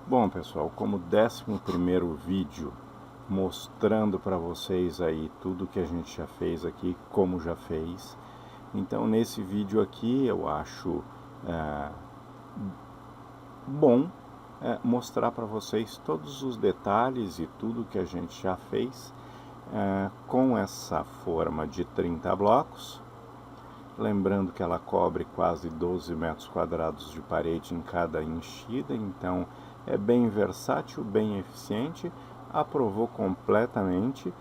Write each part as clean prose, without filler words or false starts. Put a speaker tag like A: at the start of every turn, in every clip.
A: Bom, pessoal, como 11º vídeo mostrando para vocês aí tudo que a gente já fez aqui, como já fez. Então, nesse vídeo aqui, eu acho bom mostrar para vocês todos os detalhes e tudo que a gente já fez com essa forma de 30 blocos. Lembrando que ela cobre quase 12 metros quadrados de parede em cada enchida, então é bem versátil, bem eficiente, aprovou completamente.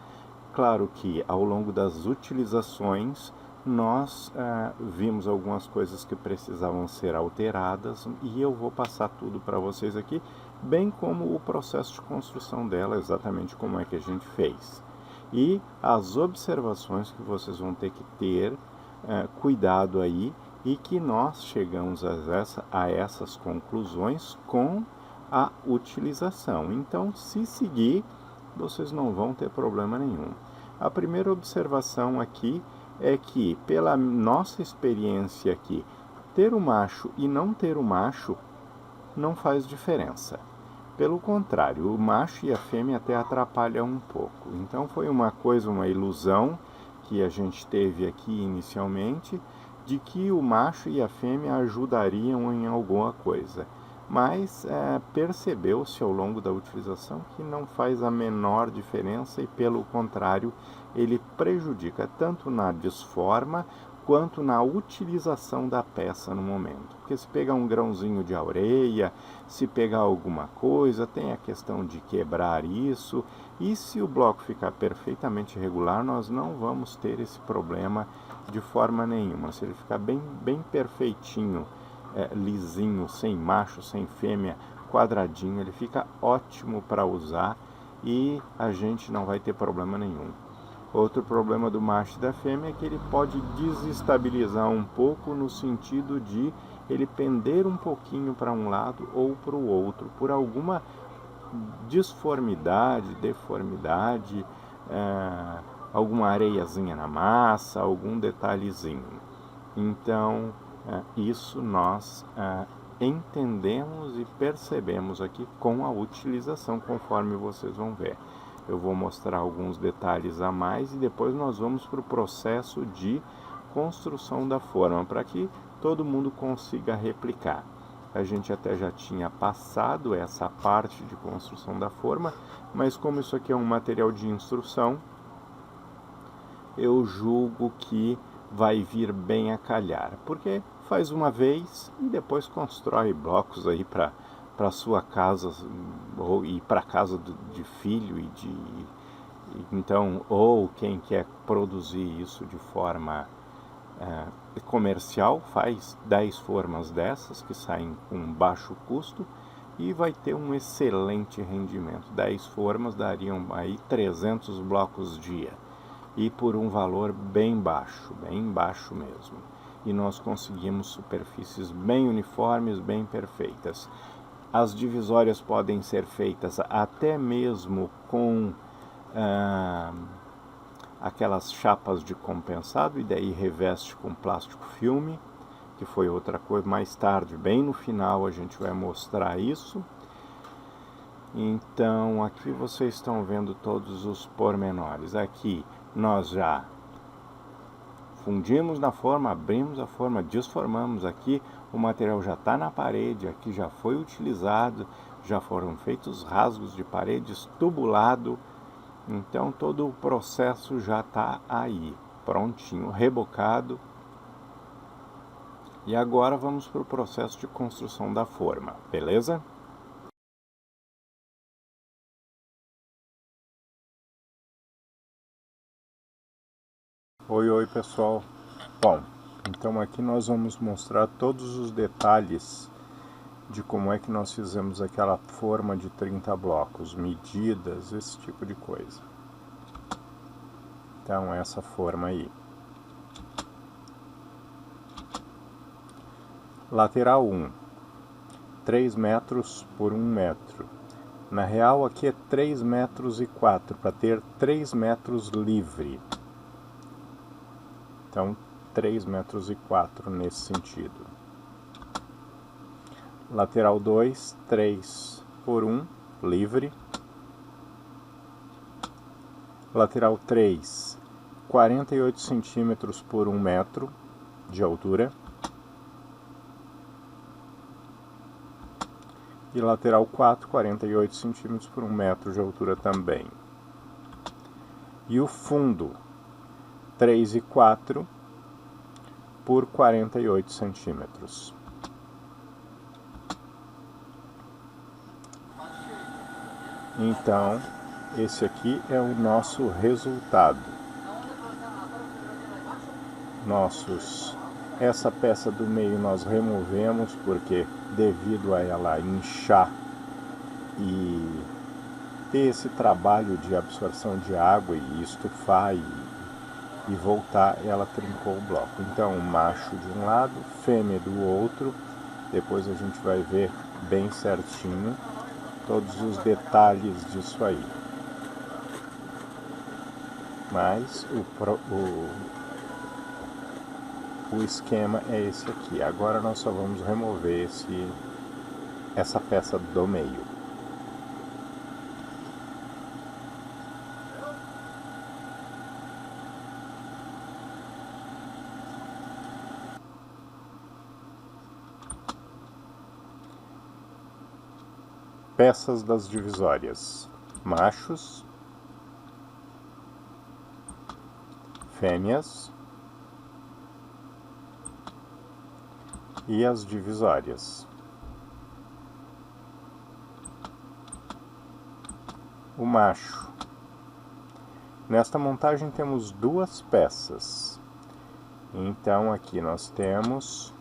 A: Claro que ao longo das utilizações nós vimos algumas coisas que precisavam ser alteradas e eu vou passar tudo para vocês aqui, bem como o processo de construção dela, exatamente como é que a gente fez. E as observações que vocês vão ter que ter cuidado aí, e que nós chegamos a essas conclusões com a utilização. Então, se seguir, vocês não vão ter problema nenhum. A primeira observação aqui é que, pela nossa experiência aqui, ter o macho e não ter o macho não faz diferença. Pelo contrário, o macho e a fêmea até atrapalham um pouco. Então foi uma ilusão que a gente teve aqui inicialmente, de que o macho e a fêmea ajudariam em alguma coisa. Mas percebeu-se ao longo da utilização que não faz a menor diferença e, pelo contrário, ele prejudica tanto na desforma quanto na utilização da peça no momento. Porque se pegar um grãozinho de areia, se pegar alguma coisa, tem a questão de quebrar isso, e se o bloco ficar perfeitamente regular, nós não vamos ter esse problema de forma nenhuma. Se ele ficar bem perfeitinho, lisinho, sem macho, sem fêmea, quadradinho, ele fica ótimo para usar e a gente não vai ter problema nenhum. Outro problema do macho e da fêmea é que ele pode desestabilizar um pouco, no sentido de ele pender um pouquinho para um lado ou para o outro, por alguma disformidade, deformidade, alguma areiazinha na massa, algum detalhezinho. Então, isso nós entendemos e percebemos aqui com a utilização, conforme vocês vão ver. Eu vou mostrar alguns detalhes a mais e depois nós vamos para o processo de construção da forma, para que todo mundo consiga replicar. A gente até já tinha passado essa parte de construção da forma, mas como isso aqui é um material de instrução, eu julgo que vai vir bem a calhar, porque faz uma vez e depois constrói blocos aí para sua casa e para casa de filho então, ou quem quer produzir isso de forma comercial, faz 10 formas dessas que saem com baixo custo e vai ter um excelente rendimento. 10 formas dariam aí 300 blocos dia e por um valor bem baixo mesmo. E nós conseguimos superfícies bem uniformes, bem perfeitas. As divisórias podem ser feitas até mesmo com aquelas chapas de compensado, e daí reveste com plástico filme, que foi outra coisa. Mais tarde, bem no final, a gente vai mostrar isso. Então, aqui vocês estão vendo todos os pormenores. Aqui nós já fundimos na forma, abrimos a forma, desformamos. Aqui o material já está na parede, aqui já foi utilizado, já foram feitos rasgos de paredes, tubulado. Então todo o processo já está aí, prontinho, rebocado. E agora vamos para o processo de construção da forma, beleza? Oi pessoal. Bom, então aqui nós vamos mostrar todos os detalhes de como é que nós fizemos aquela forma de 30 blocos, medidas, esse tipo de coisa. Então essa forma aí. Lateral 1, 3 metros por 1 metro. Na real aqui é 3 metros e 4, para ter 3 metros livre. Então 3 metros e 4 nesse sentido. Lateral 2, 3 por 1, livre. Lateral 3, 48 centímetros por 1 metro de altura. E lateral 4, 48 centímetros por 1 metro de altura também. E o fundo, 3 e 4 por 48 centímetros. Então, esse aqui é o nosso resultado. Essa peça do meio nós removemos porque devido a ela inchar e ter esse trabalho de absorção de água e estufar e voltar, ela trincou o bloco. Então, macho de um lado, fêmea do outro. Depois a gente vai ver bem certinho todos os detalhes disso aí. Mas o esquema é esse aqui. Agora nós só vamos remover essa peça do meio. Peças das divisórias: machos, fêmeas e as divisórias. O macho. Nesta montagem temos duas peças. Então aqui nós temos...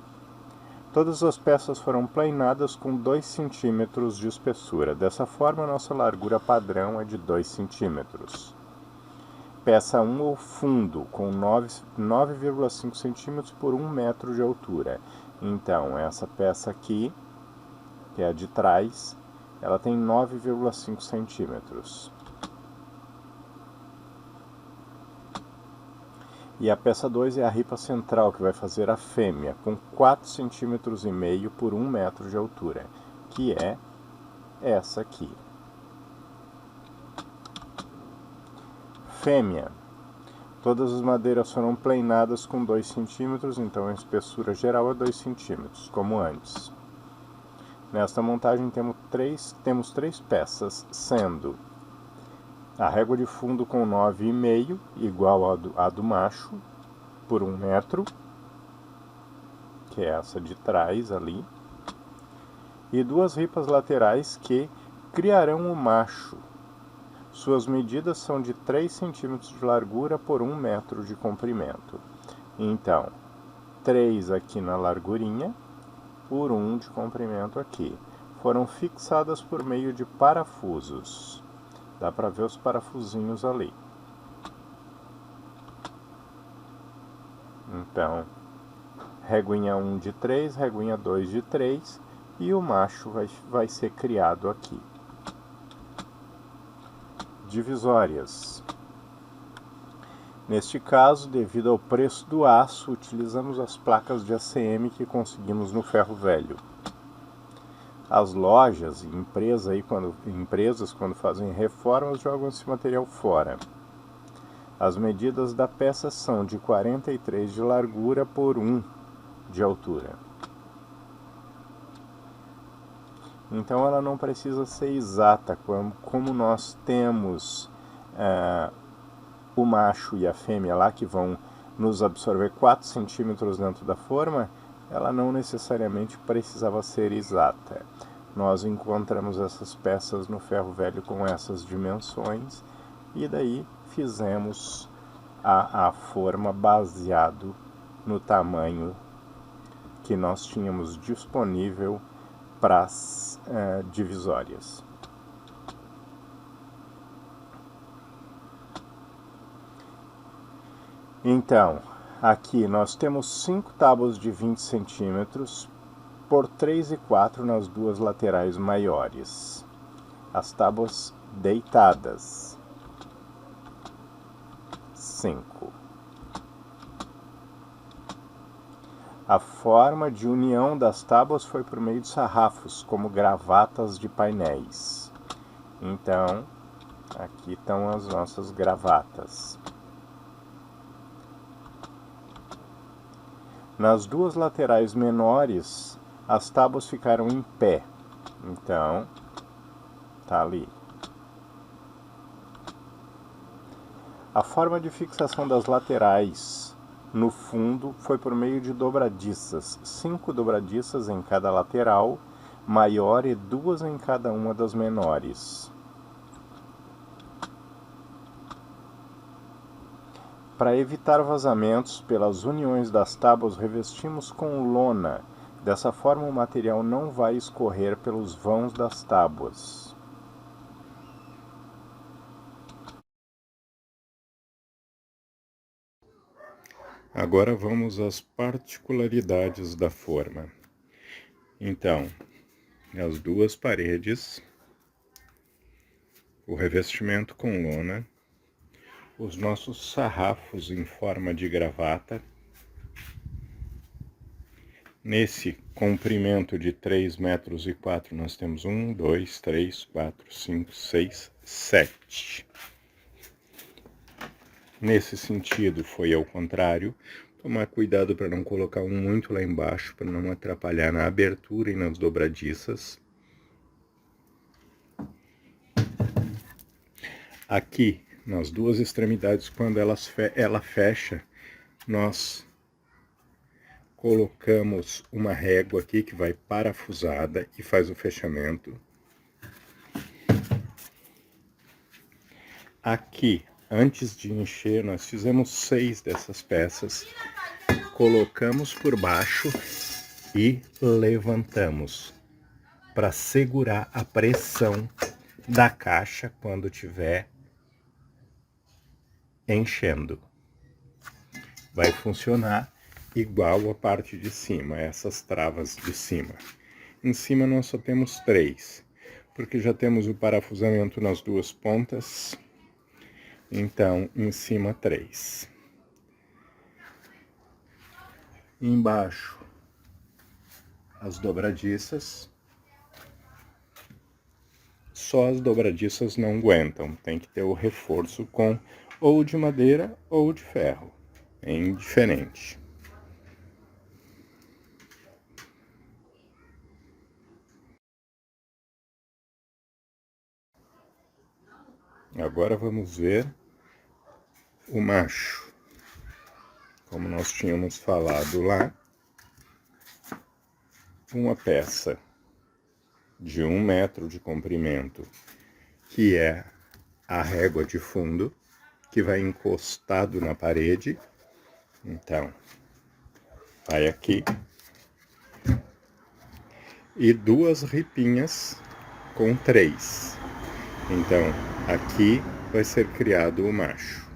A: Todas as peças foram planeadas com 2 centímetros de espessura. Dessa forma, a nossa largura padrão é de 2 centímetros. Peça 1, o fundo, com 9,5 centímetros por 1 metro de altura. Então, essa peça aqui, que é a de trás, ela tem 9,5 centímetros. E a peça 2 é a ripa central, que vai fazer a fêmea, com 4,5 centímetros por 1 metro de altura, que é essa aqui. Fêmea. Todas as madeiras foram planeadas com 2 centímetros, então a espessura geral é 2 centímetros, como antes. Nesta montagem temos três peças, sendo a régua de fundo com 9,5, igual à do macho, por 1 metro, que é essa de trás ali, e duas ripas laterais que criarão o macho. Suas medidas são de 3 centímetros de largura por 1 metro de comprimento. Então, 3 aqui na largurinha, por 1 de comprimento aqui. Foram fixadas por meio de parafusos. Dá para ver os parafusinhos ali. Então, reguinha 1 de 3, reguinha 2 de 3, e o macho vai ser criado aqui. Divisórias. Neste caso, devido ao preço do aço, utilizamos as placas de ACM que conseguimos no ferro velho. As lojas e empresas, quando fazem reformas, jogam esse material fora. As medidas da peça são de 43 de largura por 1 de altura. Então ela não precisa ser exata, como nós temos o macho e a fêmea lá que vão nos absorver 4 centímetros dentro da forma, ela não necessariamente precisava ser exata. Nós encontramos essas peças no ferro velho com essas dimensões e daí fizemos a forma baseado no tamanho que nós tínhamos disponível para as divisórias. Então, aqui nós temos 5 tábuas de 20 centímetros por 3 e 4 nas duas laterais maiores. As tábuas deitadas. 5. A forma de união das tábuas foi por meio de sarrafos, como gravatas de painéis. Então, aqui estão as nossas gravatas. Nas duas laterais menores, as tábuas ficaram em pé. Então, tá ali. A forma de fixação das laterais no fundo foi por meio de dobradiças, 5 dobradiças em cada lateral maior e 2 em cada uma das menores. Para evitar vazamentos pelas uniões das tábuas, revestimos com lona. Dessa forma, o material não vai escorrer pelos vãos das tábuas. Agora vamos às particularidades da forma. Então, as duas paredes, o revestimento com lona, os nossos sarrafos em forma de gravata. Nesse comprimento de 3,4 metros, nós temos 1, 2, 3, 4, 5, 6, 7. Nesse sentido, foi ao contrário. Tomar cuidado para não colocar um muito lá embaixo, para não atrapalhar na abertura e nas dobradiças. Aqui, nas duas extremidades, quando ela fecha, nós colocamos uma régua aqui que vai parafusada e faz o fechamento. Aqui, antes de encher, nós fizemos 6 dessas peças, colocamos por baixo e levantamos para segurar a pressão da caixa quando tiver enchendo. Vai funcionar igual a parte de cima, essas travas de cima. Em cima nós só temos 3, porque já temos o parafusamento nas duas pontas. Então, em cima 3. Embaixo, as dobradiças. Só as dobradiças não aguentam, tem que ter o reforço com ou de madeira ou de ferro, é indiferente. Agora vamos ver o macho. Como nós tínhamos falado lá, uma peça de 1 metro de comprimento, que é a régua de fundo, que vai encostado na parede. Então, vai aqui. E 2 ripinhas com 3. Então, aqui vai ser criado o macho.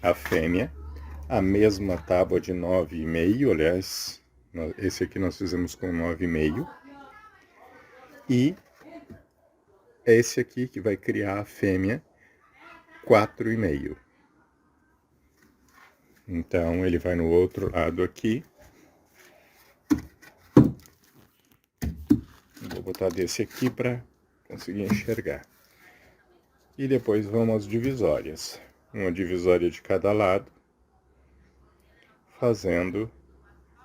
A: A fêmea, a mesma tábua de 9,5, aliás, esse aqui nós fizemos com 9,5. E esse aqui que vai criar a fêmea, 4,5. Então, ele vai no outro lado aqui. Vou botar desse aqui para conseguir enxergar. E depois vamos às divisórias. Uma divisória de cada lado, fazendo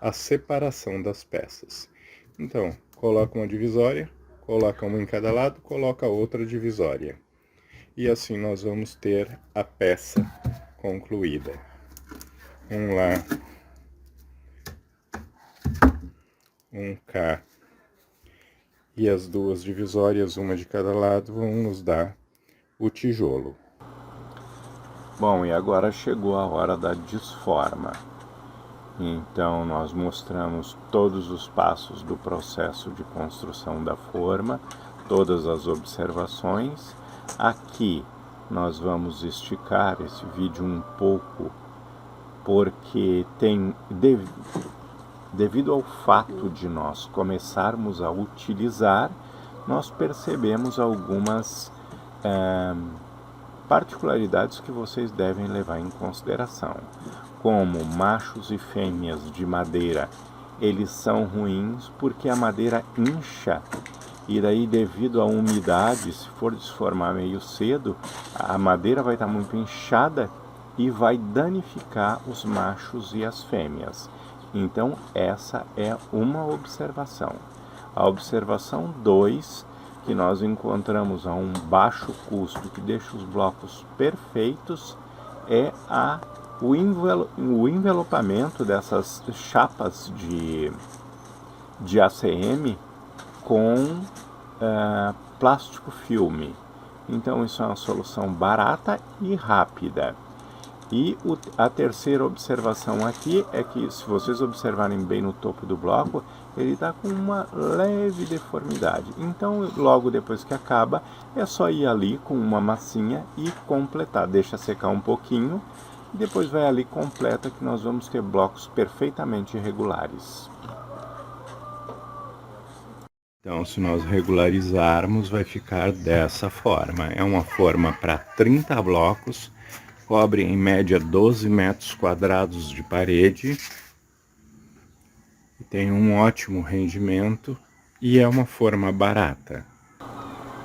A: a separação das peças. Então, coloca uma divisória, coloca uma em cada lado, coloca outra divisória. E assim nós vamos ter a peça concluída. Um lá, um cá, e as duas divisórias, uma de cada lado, vão nos dar o tijolo. Bom, e agora chegou a hora da desforma. Então, nós mostramos todos os passos do processo de construção da forma, todas as observações. Aqui, nós vamos esticar esse vídeo um pouco, porque devido ao fato de nós começarmos a utilizar, nós percebemos algumas particularidades que vocês devem levar em consideração, como machos e fêmeas de madeira, eles são ruins porque a madeira incha, e daí devido à umidade, se for desformar meio cedo, a madeira vai estar muito inchada e vai danificar os machos e as fêmeas. Então essa é uma observação. A observação 2, que nós encontramos a um baixo custo que deixa os blocos perfeitos, é o envelopamento dessas chapas de ACM com plástico filme. Então isso é uma solução barata e rápida. E a terceira observação aqui é que, se vocês observarem bem no topo do bloco, ele está com uma leve deformidade. Então, logo depois que acaba, é só ir ali com uma massinha e completar. Deixa secar um pouquinho e depois vai ali e completa, que nós vamos ter blocos perfeitamente regulares. Então, se nós regularizarmos, vai ficar dessa forma. É uma forma para 30 blocos, cobre em média 12 metros quadrados de parede, tem um ótimo rendimento e é uma forma barata.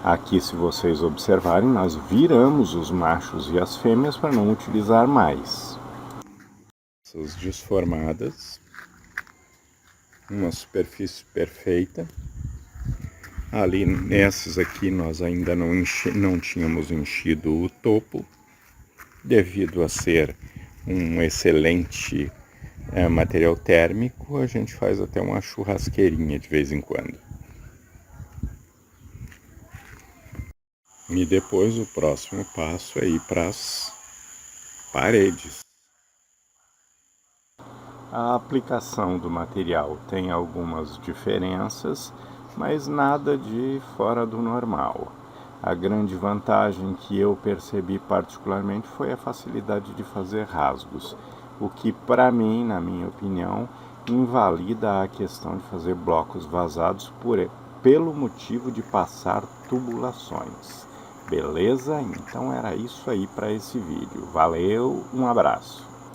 A: Aqui, se vocês observarem, nós viramos os machos e as fêmeas para não utilizar mais. Essas desformadas, uma superfície perfeita. Ali nessas aqui nós ainda não tínhamos enchido o topo, devido a ser um excelente material térmico, a gente faz até uma churrasqueirinha de vez em quando. E depois o próximo passo é ir para as paredes. A aplicação do material tem algumas diferenças, mas nada de fora do normal. A grande vantagem que eu percebi particularmente foi a facilidade de fazer rasgos, o que para mim, na minha opinião, invalida a questão de fazer blocos vazados pelo motivo de passar tubulações. Beleza? Então era isso aí para esse vídeo. Valeu, um abraço.